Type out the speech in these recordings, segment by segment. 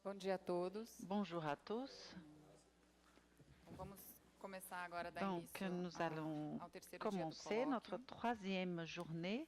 Bom dia a todos. Bonjour à tous. Vamos começar agora a dar Donc, início nous allons ao terceiro dia do commencer notre colóquio. troisième journée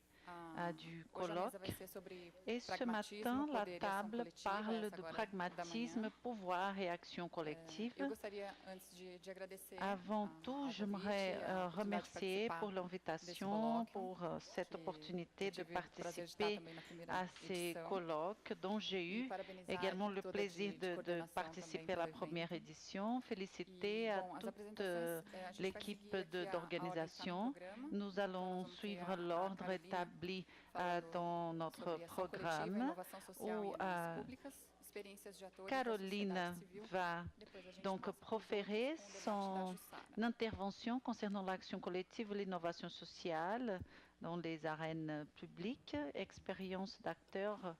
du Hoje a mesa vai colloque. ser sobre Et ce pragmatismo, matin, la poder e ação table coletiva, parle essa de agora da manhã. pragmatisme, pouvoir et action Eu collective. gostaria, antes de agradecer Avant tout, ao j'aimerais convite, a oportunidade de remercier participar pour desse l'invitation, colóquio, pour cette que opportunité eu de tive o prazer de estar participer também na primeira à ces edição, colloques dont j'ai e eu parabenizar a également equipe le toda plaisir de de coordenação também participer à pelo la première evento. édition. E, Féliciter à bom, as toute apresentações, a gente vai l'équipe seguir aqui a ordem que está no d'organisation. programa. Nous Então, nós allons vamos ter suivre a l'ordre Carolina établi falando dans notre sobre ação coletiva, programme, inovação social où em análises públicas, experiências de atores da sociedade Caroline civil. va Depois a gente donc passa para os outros proférer com o debate da son Jussara. intervention concernant l'action collective et l'innovation sociale dans les arènes publiques, expérience d'acteurs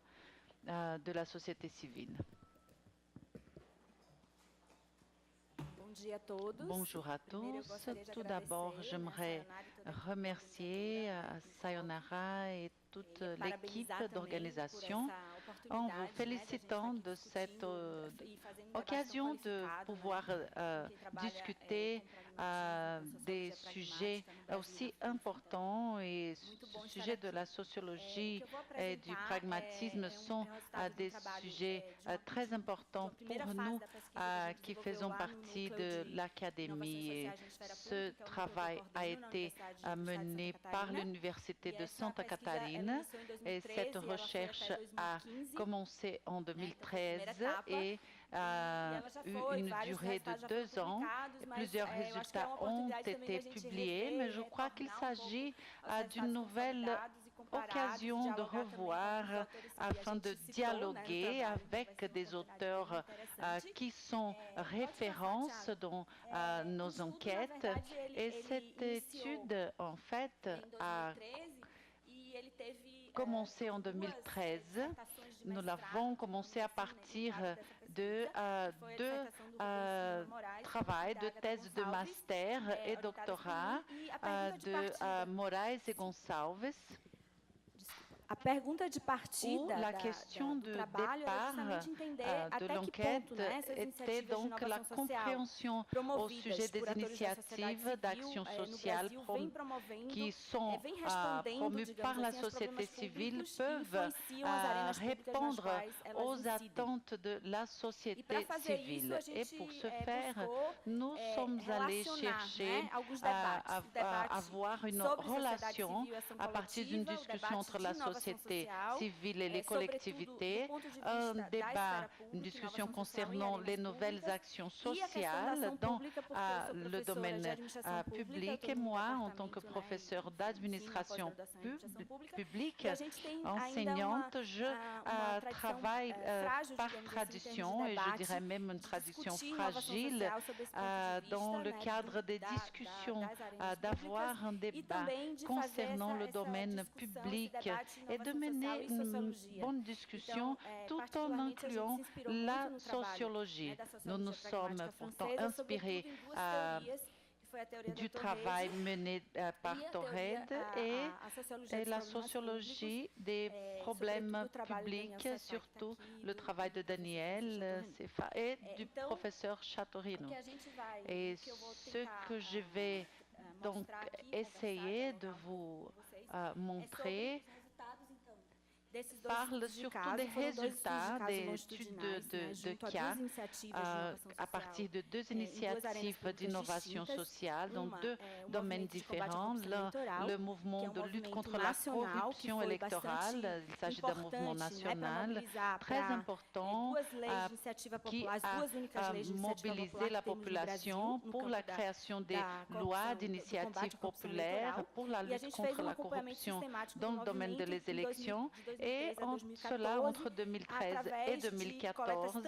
de la société civile. Bonjour à tous. Tout d'abord, j'aimerais remercier Sayonara et toute l'équipe d'organisation en vous félicitant de cette occasion de pouvoir discuter des sujets aussi importants, et ce sujet de la sociologie et du pragmatisme sont des sujets très importants pour nous qui faisons partie de l'académie. Et ce travail a été mené par l'Université de Santa Catarina et cette recherche a commencé en 2013 et a eu une durée de 2 ans. Plusieurs résultats ont été publiés, mais je crois qu'il s'agit d'une nouvelle occasion de revoir afin de dialoguer avec des auteurs qui sont références dans nos enquêtes. Et cette étude, en fait, a commencé en 2013. Nous l'avons commencé à partir de deux travaux de thèse de master et doctorat de Moraes et Gonçalves. Où la question de départ de l'enquête était donc la compréhension au sujet des initiatives d'action sociale qui sont promues par la société civile peuvent répondre aux attentes de la société civile. Et pour ce faire, nous sommes allés chercher à avoir une relation à partir d'une discussion entre la société civile et les collectivités, un débat, une discussion concernant les nouvelles actions sociales dans le domaine public. Et moi, en tant que professeur d'administration publique, enseignante, je travaille par tradition, et je dirais même une tradition fragile, dans le cadre des discussions, d'avoir un débat concernant le domaine public et de mener une bonne discussion tout en incluant la sociologie. Nous nous sommes pourtant inspirés du travail mené par Torred et la sociologie des problèmes publics, surtout le travail de Daniel Sefa et du professeur Chatorino. Et ce que je vais donc essayer de vous montrer parle surtout des résultats des études de cas à partir de deux initiatives d'innovation sociale dans deux domaines différents. Le mouvement de lutte contre la corruption électorale, il s'agit d'un mouvement national très important qui a mobilisé la population pour la création des lois d'initiative populaire pour la lutte contre la corruption dans le domaine des élections. Et cela entre 2013 et 2014.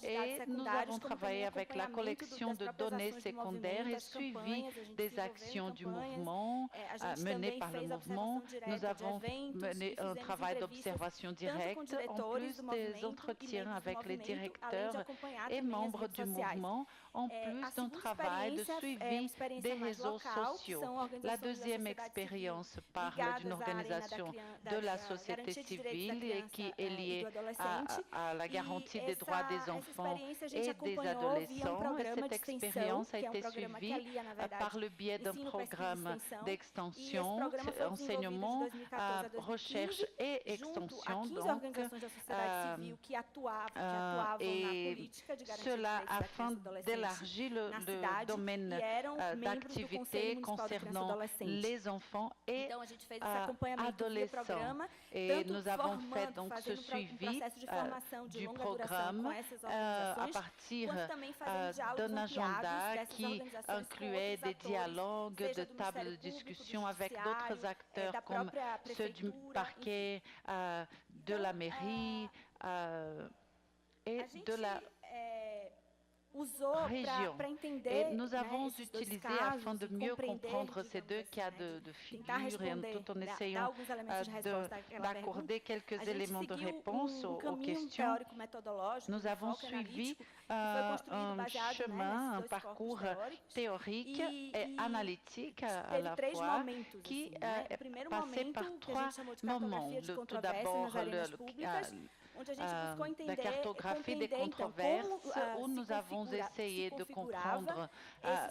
Et nous avons travaillé avec la collection de données secondaires et suivi des actions du mouvement menées par le mouvement. Nous avons mené un travail d'observation directe en plus des entretiens avec les directeurs et membres du mouvement, en plus d'un travail de suivi des réseaux sociaux. La deuxième expérience parle d'une organisation de la société civile civil et qui est lié à la garantie des droits des enfants et des adolescents. Et cette expérience a été suivie par le biais d'un programme d'extension, enseignement, recherche et extension. Donc, et cela afin d'élargir le domaine d'activité concernant les enfants et adolescents. Et nous avons fait donc ce suivi du programme à partir d'un agenda qui incluait des dialogues, de tables de discussion avec d'autres acteurs comme ceux du parquet, de la mairie et de la région. Et nous avons utilisé, afin de mieux comprendre ces deux cas de figure, et tout en essayant d'accorder quelques éléments de réponse aux questions, nous avons suivi un chemin, un parcours théorique et analytique à la fois, qui est passé par trois moments. Tout d'abord, la cartographie des controverses, où nous avons essayé de comprendre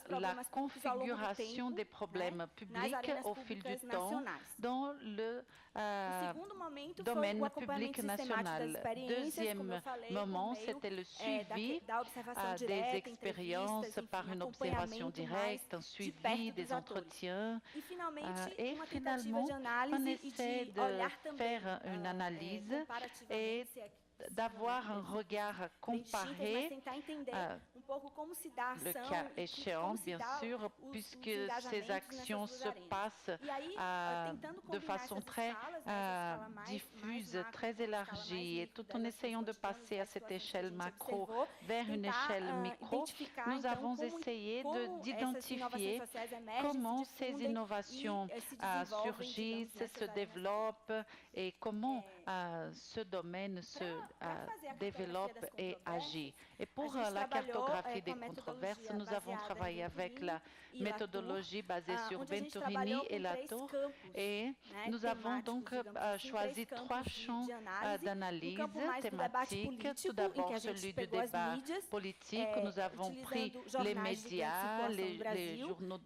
la configuration des problèmes publics au fil du temps dans le domaine public national. Deuxième moment, c'était le suivi des expériences par une observation directe, un suivi des entretiens, et finalement, on essaie de faire une analyse et d'avoir un regard comparé, le cas échéant, bien sûr, puisque ces actions se passent de façon très diffuse, très élargie, et tout en essayant de passer à cette échelle macro vers une échelle micro, nous avons essayé d'identifier comment ces innovations surgissent, se développent et comment ce domaine se développe et agit. Et pour la cartographie des controverses, nous avons travaillé avec la méthodologie basée sur Venturini et Latour, et nous avons donc choisi trois champs d'analyse thématiques. Tout d'abord, celui du débat politique. Nous avons pris les médias, les journaux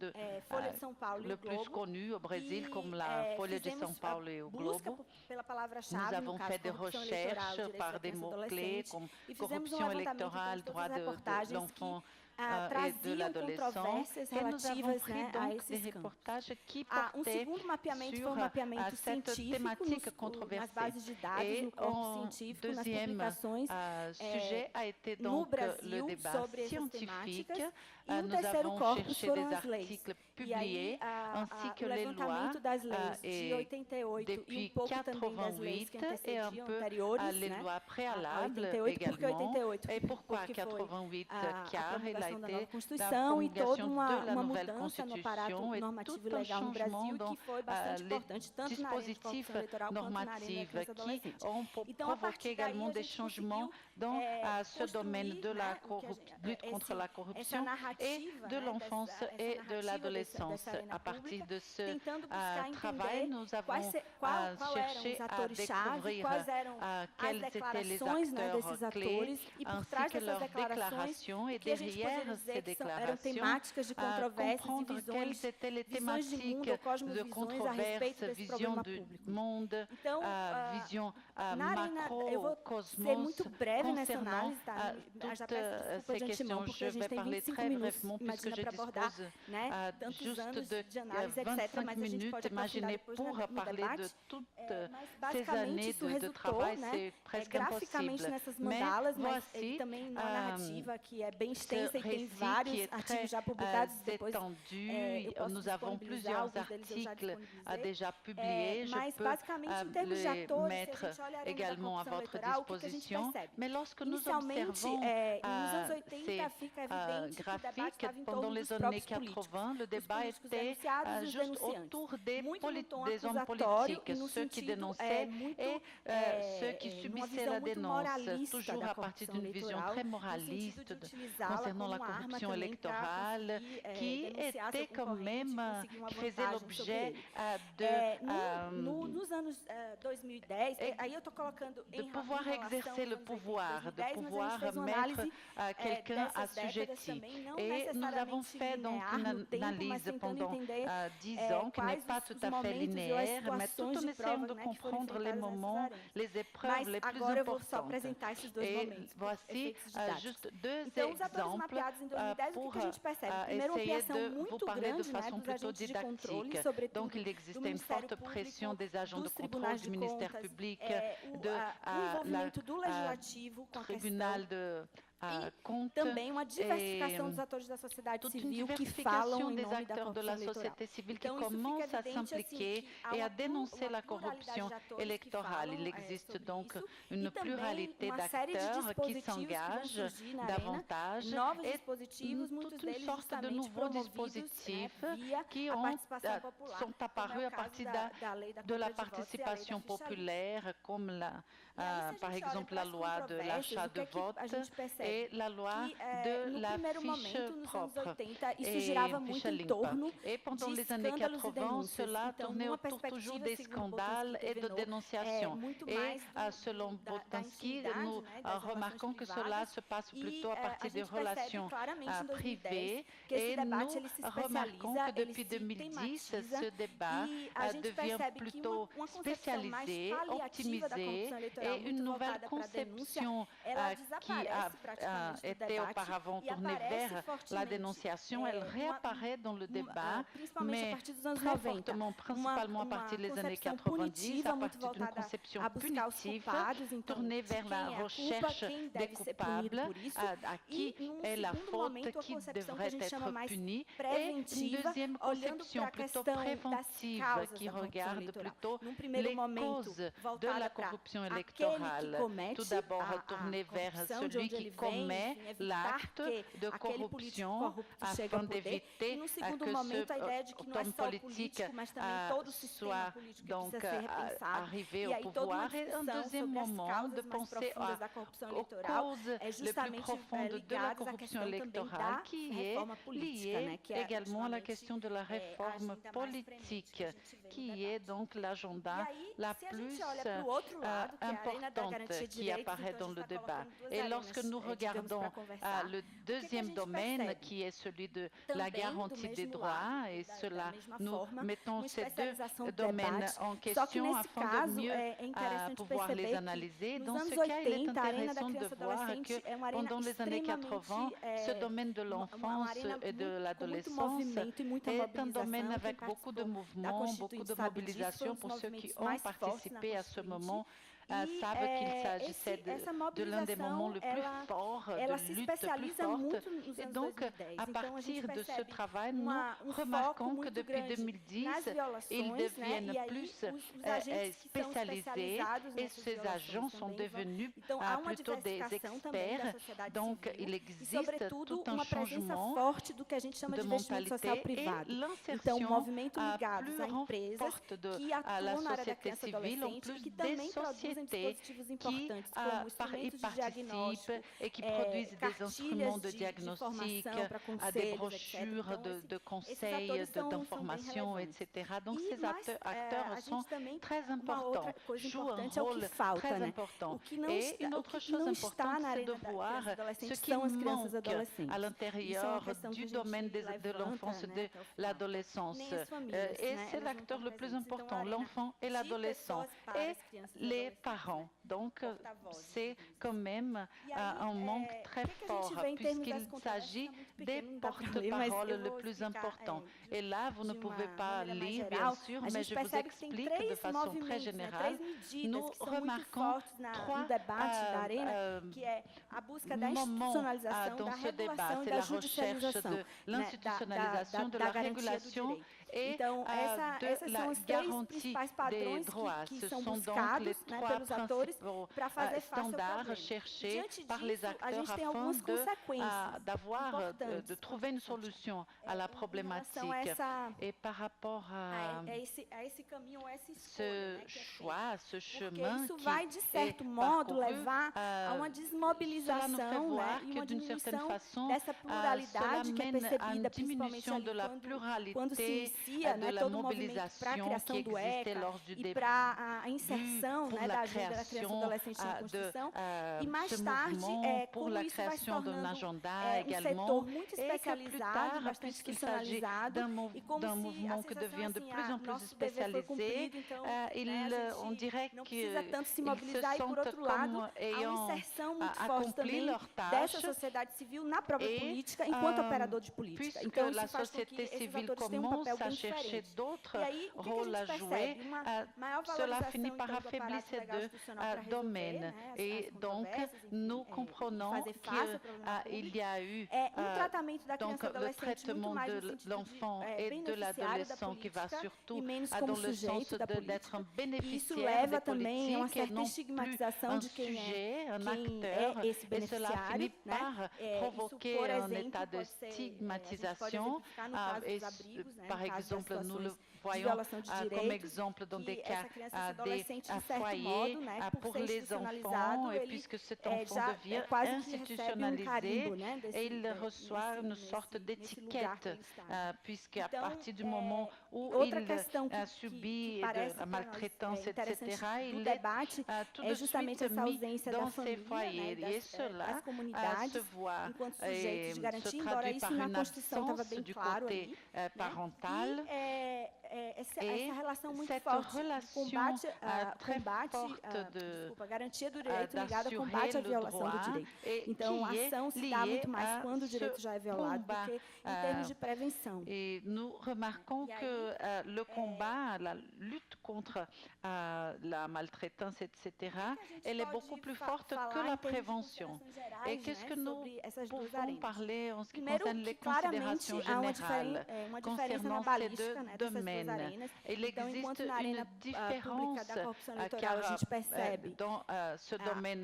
le plus connus au Brésil, comme la Folha de São Paulo et o Globo. Nous avons fait des recherches par des mots-clés comme corruption électorale, droits de l'enfant et de l'adolescent. Et nous avons pris donc des reportages qui portaient sur cette thématique controversée. Et un deuxième sujet a été donc le débat scientifique. Nous avons cherché des articles publiés ainsi que les lois et depuis 88 et un peu les lois préalables également. Et pourquoi 88? Car il a été la promulgation de la nouvelle Constitution et tout un changement dans les dispositifs normatifs qui ont provoqué également des changements dans ce domaine de la lutte contre la corruption et de l'enfance et de l'adolescence. À partir de ce travail, nous avons cherché à découvrir quels étaient les acteurs clés ainsi que leurs déclarations, et derrière ces déclarations, comprendre quelles étaient les thématiques de controverse, vision du monde, vision macro, cosmos, concernant toutes ces questions. Je vais parler très brièvement puisque je dispose juste de 25 minutes, imaginez, pour parler de toutes ces années de travail, c'est presque impossible. Mais voici ce récit qui est très étendu. Nous avons plusieurs articles déjà publiés. Je peux les mettre également à votre disposition. Mais lorsque nous observons ces graphiques, pendant les années 80, le débat était juste autour des hommes politiques, ceux qui dénonçaient et ceux qui subissaient la dénonce, toujours à partir d'une vision très moraliste concernant la corruption électorale, qui était quand même, qui faisait l'objet de pouvoir exercer le pouvoir, de pouvoir mettre quelqu'un assujetti. Et nous avons fait donc une analyse pendant 10 ans qui n'est pas tout à fait linéaire, mais tout en essayant de comprendre les moments, les épreuves les plus importantes. Et voici juste deux exemples pour essayer de vous parler de façon plutôt didactique. Donc, il existait une forte pression des agents de contrôle du ministère public, de la tribunal de compte também uma diversificação dos atores da sociedade civil que falam em nome da corrupção eleitoral. Então, isso commence à s'impliquer et à dénoncer la corruption électorale. Il existe donc une pluralité d'acteurs qui s'engagent davantage et toute une sorte de nouveaux dispositifs qui sont apparus à partir de la participation populaire, comme par exemple la loi de l'achat de vote et la loi de la fiche propre et pendant les années 80, cela tournait autour toujours des scandales et de dénonciations. Et selon Boltanski, nous remarquons que cela se passe plutôt à partir des relations privées et nous remarquons que depuis 2010, ce débat devient plutôt spécialisé, optimisé et une nouvelle conception qui était auparavant tournée vers la dénonciation, elle réapparaît dans le débat, mais très fortement, principalement à partir des années 90, à partir d'une conception punitive, tournée vers la recherche des coupables, à qui est la faute, qui devrait être puni, et une deuxième conception plutôt préventive qui regarde plutôt les causes de la corruption électorale. Tout d'abord tournée vers celui qui commet l'acte de corruption afin d'éviter que ce homme politique soit donc arrivé au pouvoir. Et un deuxième moment de penser aux causes les plus profondes de la corruption électorale qui est liée également à la question de la réforme politique, qui est donc l'agenda la plus importante qui apparaît dans le débat. Et lorsque nous regardons le deuxième domaine, qui est celui de la garantie des droits, et cela, nous mettons ces deux domaines en question afin de mieux pouvoir les analyser. Dans ce cas, il est intéressant de voir que pendant les années 80, ce domaine de l'enfance et de l'adolescence est un domaine avec beaucoup de mouvements, beaucoup de mobilisation. Pour ceux qui ont participé à ce moment, savent qu'il s'agissait de l'un des moments les plus forts, de lutte plus forte. Et donc, à partir de ce travail, nous remarquons que depuis 2010, ils deviennent plus spécialisés et ces agents sont devenus plutôt des experts. Donc, il existe tout un changement de mentalité et l'insertion plus forte de la société civile, en plus des sociétés qui participent et qui produisent des instruments de diagnostic, des brochures de conseils, d'informations, etc. Donc ces acteurs sont très importants, jouent un rôle très important. Et une autre chose importante, c'est de voir ce qui manque à l'intérieur du domaine de l'enfance et de l'adolescence. Et c'est l'acteur le plus important, l'enfant et l'adolescent, et les parents. Donc, c'est quand même un manque très fort, puisqu'il s'agit des porte-paroles les plus importants. Et là, vous ne pouvez pas lire, bien sûr, mais je vous explique de façon très générale. Nous remarquons trois moments dans ce débat. C'est la recherche de l'institutionnalisation, de la régulation Então, essas são os três principais padrões que são buscados pelos atores para fazer face ao problema. Diante disso, a gente tem algumas consequências importantes. De trouver une solution à la problématique. Et par rapport à esse caminho, essa ce choix, ce chemin isso vai, de certo modo, levar a uma desmobilização e uma diminuição dessa pluralidade que é percebida principalmente ali quando se inicia todo o movimento para a criação do ECA e para a inserção da agenda da criança e adolescente na Constituição. E mais tarde, como isso vai se tornando um setor muito especializado, bastante institucionalizado, e como se a sensação nosso dever foi cumprido, então a gente não precisa tanto se mobilizar. E, por outro lado, há uma inserção muito forte também dessa sociedade civil na própria política, enquanto operador de política. Então, isso faz com que esses atores tenham um papel bem diferente. E aí, o que a gente percebe? Uma maior valorização então, do aparato legal institucional para resolver et donc nous comprenons qu'il y a eu tratamento da criança e le traitement de l'enfant et de l'adolescent qui va surtout dans le sens d'être un bénéficiaire des politiques et non plus un sujet, un acteur, et cela finit par provoquer un état de stigmatisation. Par exemple, nous le voyons comme exemple dans des cas des foyers pour les enfants, et puisque cet enfant devient institutionnalisé, et il reçoit une sorte d'étiquette, puisqu'à partir du moment où il a subi de la maltraitance, etc., il est tout de suite mis dans ces foyers. Et cela se voit et se traduit par une absence du côté parental. Essa relação muito cette forte relation garantia do direito ligada ao combate à violação do direito. Então, a ação se dá muito mais quando o direito já é violado do que em termos de prevenção. Et nous remarquons que le combat, la lutte contre la maltraitance, etc., elle est beaucoup plus forte que la prévention. Et qu'est-ce que nous pouvons parler en ce qui concerne les considérations générales concernant ces deux domaines? Il existe une différence car dans ce domaine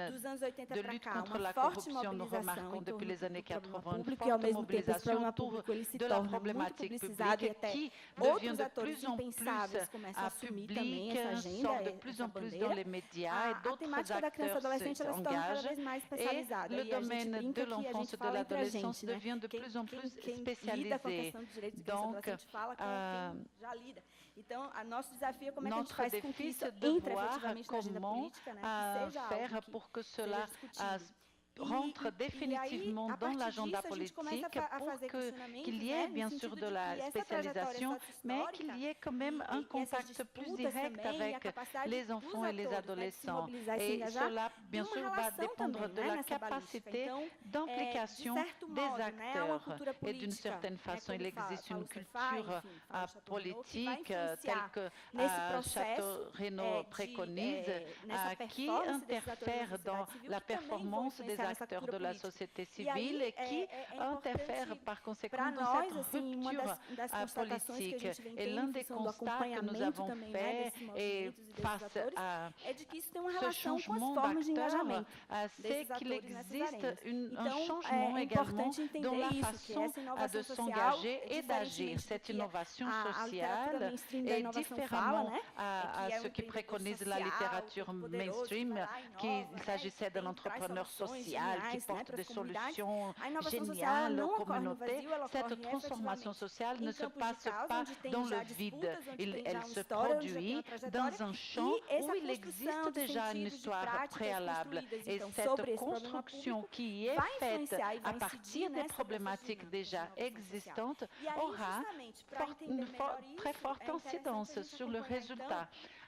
de lutte contre la corruption, nous remarquons depuis les années 80 une forte mobilisation autour de la problématique publique qui devient de plus en plus publique, sort de plus en plus dans les médias et d'autres acteurs s'engagent. Et le domaine de l'enfance et de l'adolescence devient de plus en plus spécialisé. Donc, então, nosso desafio é como é que a gente notre faz com que défi, isso c'est de entre voir efetivamente na agenda comment política, que seja faire algo pour que seja cela discutido. rentre définitivement dans l'agenda politique pour qu'il y ait bien sûr de la spécialisation, mais qu'il y ait quand même un contact plus direct avec les enfants et les adolescents. Et cela, bien sûr, va dépendre de la capacité d'implication des acteurs. Et d'une certaine façon, il existe une culture politique telle que Château-Renaud préconise qui interfère dans la performance des acteurs de la société civile et qui interfèrent par conséquent dans cette rupture politique. Et l'un des constats que nous avons fait et face à ce changement d'acteurs, c'est qu'il existe un changement également dans la façon de s'engager et d'agir. Cette innovation sociale est différemment à ce qui préconise la littérature mainstream, qu'il s'agissait d'un entrepreneur social qui porte des solutions géniales aux communautés. Cette transformation sociale ne se passe pas dans le vide. Elle se produit dans un champ où il existe déjà une histoire préalable. Et cette construction qui est faite à partir des problématiques déjà existantes aura une très forte incidence sur le résultat.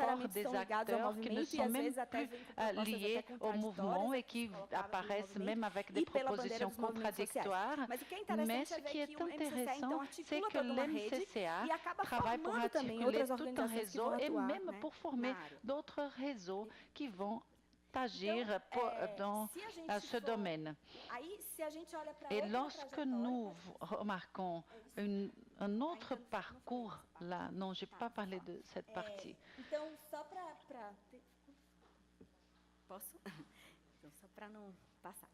rapport des acteurs qui ne sont même plus liés au mouvement et qui apparaissent même avec des propositions contradictoires. Mais ce qui est intéressant, c'est que l'MCCA travaille pour articuler tout un réseau et même pour former d'autres réseaux qui vont agir dans ce domaine. Et lorsque nous remarquons un autre parcours là, non, je n'ai pas parlé de cette partie. Posso? Então, só para não passar.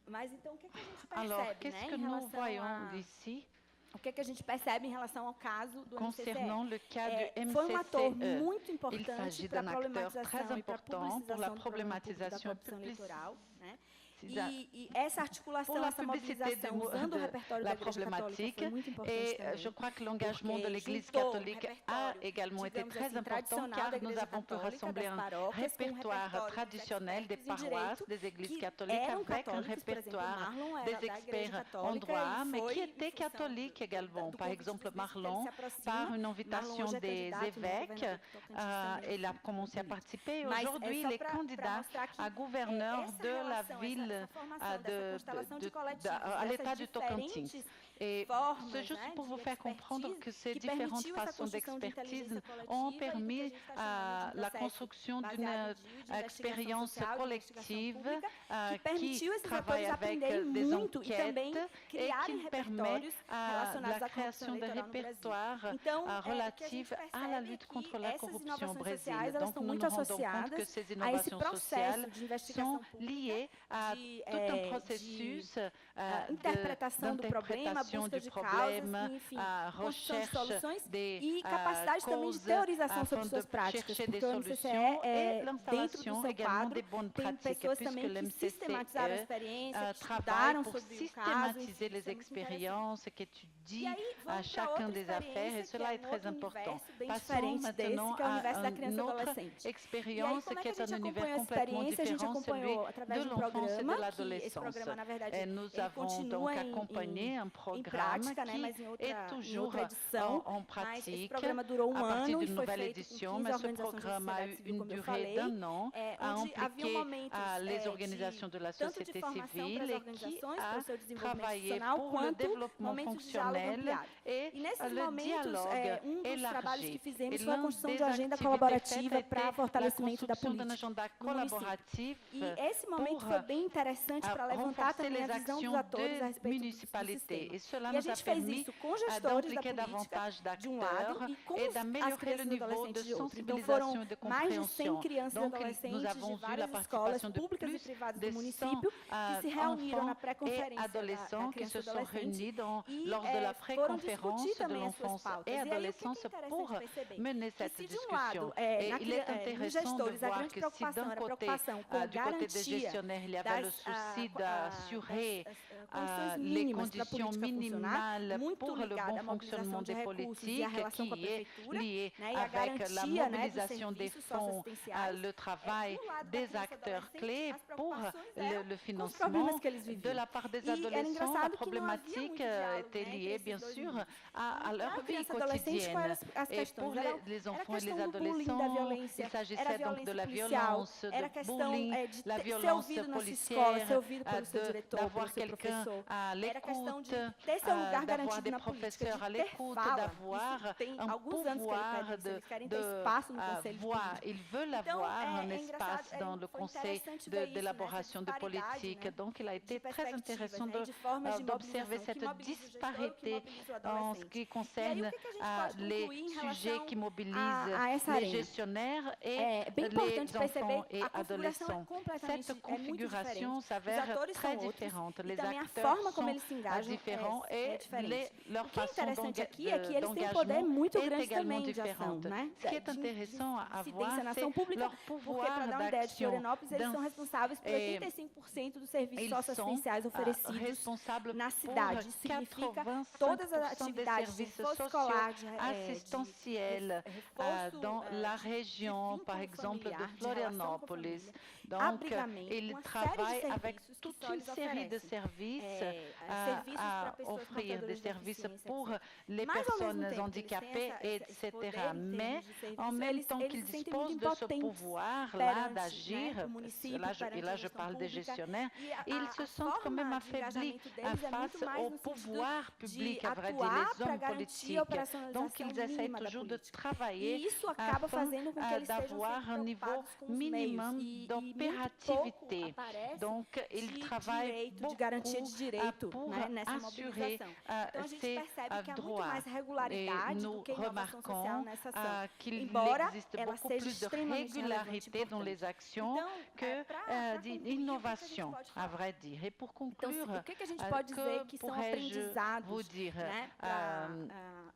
Mas então, o que a gente percebe, Alors, qu'est-ce que nous voyons d'ici? O que a gente percebe em relação ao caso do Concernant le cas du foi ator MCCE, muito il importante s'agit para a d'un acteur très problematização e para a important pour la publicização problématisation da corrupção eleitoral, né? Da- E essa articulação, pour la essa publicité mobilização usando o repertório da la Igreja Católica problématique. foi muito importante Et também. je crois que l'engagement de Porque l'Église juntou catholique a répertoire, également été digamos très assim, important, tradicional car da nous Igreja avons pu Católica, rassembler das un paróquias, com répertoire repertório dos traditionnel des experts em paroisses direito, des églises que catholiques, eram avec un católicos, por exemplo, répertoire Marlon era des da Igreja experts en Católica droit, e mais qui foi, em étaient função catholiques également. do Par convite exemple, dos bispos que ele Marlon, se aproxima. par une Marlon invitation hoje é des candidato no évêques, governo do Tocantins também. il a commencé à participer. Mas é Aujourd'hui, só il est pra candidat mostrar que à gouverneur essa de la relação, ville essa formação dessa constelação de coletivos, à l'état du Tocantins. diferentes Et formas, c'est juste né, pour vous de faire comprendre expertise que ces que différentes permitiu essa façons construção de d'expertise inteligência coletiva ont e do que a permis gente está chamando de la processo construction d'une baseado de expérience investigação social, de collective investigação pública, que qui permitiu esses travaille atores avec aprenderem des muito e também enquêtes et criarem qui permet repertórios la relacionados à corrupção création de eleitoral no Brasil. répertoires Então, relatifs à la lutte contre la essas corruption au inovações Brésil. sociais, elas Donc estão nous nous muito rendons compte que associadas ces a esse innovations processo sociales de investigação sont pública, liées à de, tout un processus interpretação do problema, d'interprétation busca du de problème, causas, e, enfim, à construção de recherche soluções des e capacidade também de causes teorização sobre afin suas de práticas, chercher des porque o MCCE solutions et dentro do l'installation seu également quadro des bonnes tem pratiques, pessoas puisque também le que sistematizaram a MCCE experiência, que travaille estudaram pour sobre o caso, enfim, systématiser les isso é muito interessante. expériences, qui E étudie aí, à vamos para chacun outra des affaires, et experiência, que cela é est très outro important. universo bem Passons diferente desse, maintenant que é o universo da à criança e une do autre adolescente. E aí, expérience como é qui que a est un gente univers acompanhou a complètement experiência? A gente différent, celui acompanhou através de de um l'enfance et de programa, que esse l'adolescence. programa, na verdade, Et nous ele avons continua donc em accompagné un em programme prática, né, qui mas em est toujours outra edição, en mas esse pratique programa durou à partir ano e d'une foi nouvelle feito com édition, 15 mais ce organizações da programme a sociedade eu civil, une como eu durée falei, d'un an, a onde haviam impliqué momentos les organisations de la tanto de société formação para civile as et qui organizações, a para o seu desenvolvimento travaillé institucional, pour le quanto développement momentos de diálogo fonctionnel ampliado. et E nesses le momentos, dialogue dos trabalhos que élargi. fizemos Et foi a l'un construção des de uma agenda activités colaborativa faites para était la fortalecimento da construction d'un política agenda no município. collaboratif E esse momento pour foi bem interessante para levantar renforcer também les a visão dos actions atores a de respeito do municipalité. sistema. Et cela E a nous a gente fez permis isso com gestores da d'impliquer política, davantage de um lado, d'acteurs e com et as d'améliorer le crianças e niveau de adolescentes de outro. Então sensibilisation et de foram mais de 100 compréhension. crianças e Donc, nous adolescentes avons de vu la várias escolas participation de públicas e plus privadas de do 100 município que se reuniram na enfants et pré-conferência da adolescents qui criança se e sont adolescente réunis e lors de la foram pré-conférence discutir de também as suas l'enfance pautas. et E aí o que é adolescence interessante pour perceber mener que cette se de um discussion. lado, Et il est nos intéressant de gestores, a voir grande que si preocupação d'un era a côté, preocupação com du côté des garantia gestionnaires, il y avait le das souci d'assurer condições les mínimas para a conditions política funcionar, minimales muito pour le ligada bon à fonctionnement mobilização de des recursos e à politiques, relação com a qui est prefeitura, lié né, e a avec la garantia, né, dos mobilisation des serviços fonds, socioassistenciais. le travail do lado da des criança e acteurs adolescente, clés as pour preocupações le eram com os financement problemas que eles de viviam. la part des E era adolescents. La engraçado que não havia problématique muito diálogo, était né, liée, entre bien esses dois sûr, mundos. à E leur para a vie criança e adolescente, quais eram quotidienne. as Et questões? pour les Era a enfants et les questão do bullying, da adolescents, violência, il era a s'agissait donc de violência la policial, violence, era a de questão bullying, de la ser violence ouvido na sua escola, ser policière, ouvido pelo seu diretor, pelo d'avoir seu quelqu'un professor. à Era a questão de l'écoute, ter seu lugar d'avoir garantido des na política, professeurs à de ter l'écoute, fala. d'avoir Isso tem un alguns anos que pouvoir eles pedem isso, de eles querem ter espaço no conselho de voix. política. Ils veulent Então, avoir un é espace engraçado, dans le foi conseil interessante ver isso, né, d'élaboration essa de disparidade, politique. né, Donc, il a été de très perspectivas, intéressant né, de formas de d'observer mobilização, que cette mobiliza o gestor, que disparité mobiliza o en ce adolescente. qui E aí, concerne o que que a gente pode les concluir em sujets relação qui mobilisent a essa les arena? gestionnaires et É bem importante les perceber enfants et a configuração é adolescents. completamente Cette muito configuration diferente. Os s'avère atores très são outros différente. e Les também a acteurs forma como sont eles se engajam différents é et diferente. leur O que é façon interessante aqui é que eles têm um poder d'engagement muito est grande également também de ação, différente. né? Ce qui est intéressant à voir, Incidência na ação c'est pública, leur porque, pouvoir para dar uma ideia, de d'action. Florianópolis, eles são responsáveis por 85% dos serviços Ils sont socioassistenciais oferecidos responsables na pour cidade. Isso significa 85% todas as des atividades de services reforço sociaux escolar, de assistentiels reforço, dans la de région, par vínculo exemple, de familiar, de relação com a Florianópolis. família, Donc, abrigamento, ils uma série de travaillent avec serviços que toute só une eles série de oferecem. services Serviços para à pessoas offrir, des portadoras de services deficiência, pour etc. les Mas, ao mesmo personnes tempo, eles têm handicapées, esse poder etc. em Mais termos de serviço, en même temps eles qu'ils se sentem disposent muito de ce impotentes pouvoir-là perante, d'agir, né, o município, là je perante a gestão parle des pública, gestionnaires, e ils se sentent quand même forma de affaiblis engajamento deles é face muito mais au no pouvoir sentido public, de à vrai dire, atuar les para hommes garantir a politiques. operacionalização Donc, ils essayent mínima da toujours de política. travailler E isso acaba afin fazendo com que eles estejam d'avoir sempre un niveau preocupados com os minimum meios. E muito pouco d'opérativité. aparece Donc, ils de travaillent direito, de beaucoup garantia pour assurer ces droits. Et nous remarquons qu'il existe beaucoup plus de régularité dans les actions que d'innovation, à vrai dire. Et pour conclure, que pourrais-je vous dire?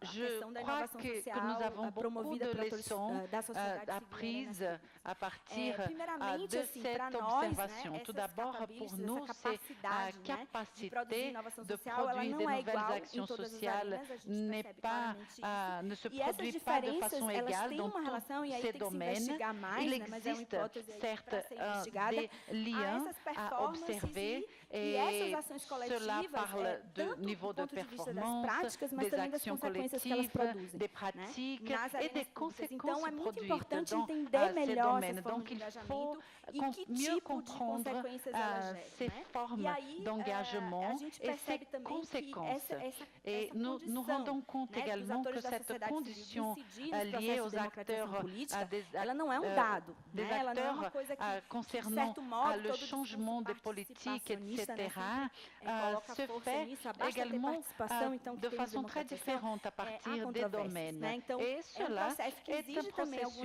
Je crois que nous avons beaucoup de leçons apprises à partir de cette observation. Tout d'abord, pour nous, c'est la capacité de produire de nouvelles actions sociales ne se produit pas de façon égale dans tous ces domaines. Il existe certes des liens à observer et cela parle de niveau de performance, des actions collectives, des pratiques et des conséquences produites dans ces domaines. Donc il faut mieux comprendre ces formes d'engagement et ces conséquences. Et nous nous rendons compte également que cette condition liée aux acteurs, des acteurs concernant le changement des politiques, etc., se fait également de façon très différente à partir des domaines. Et cela est un processus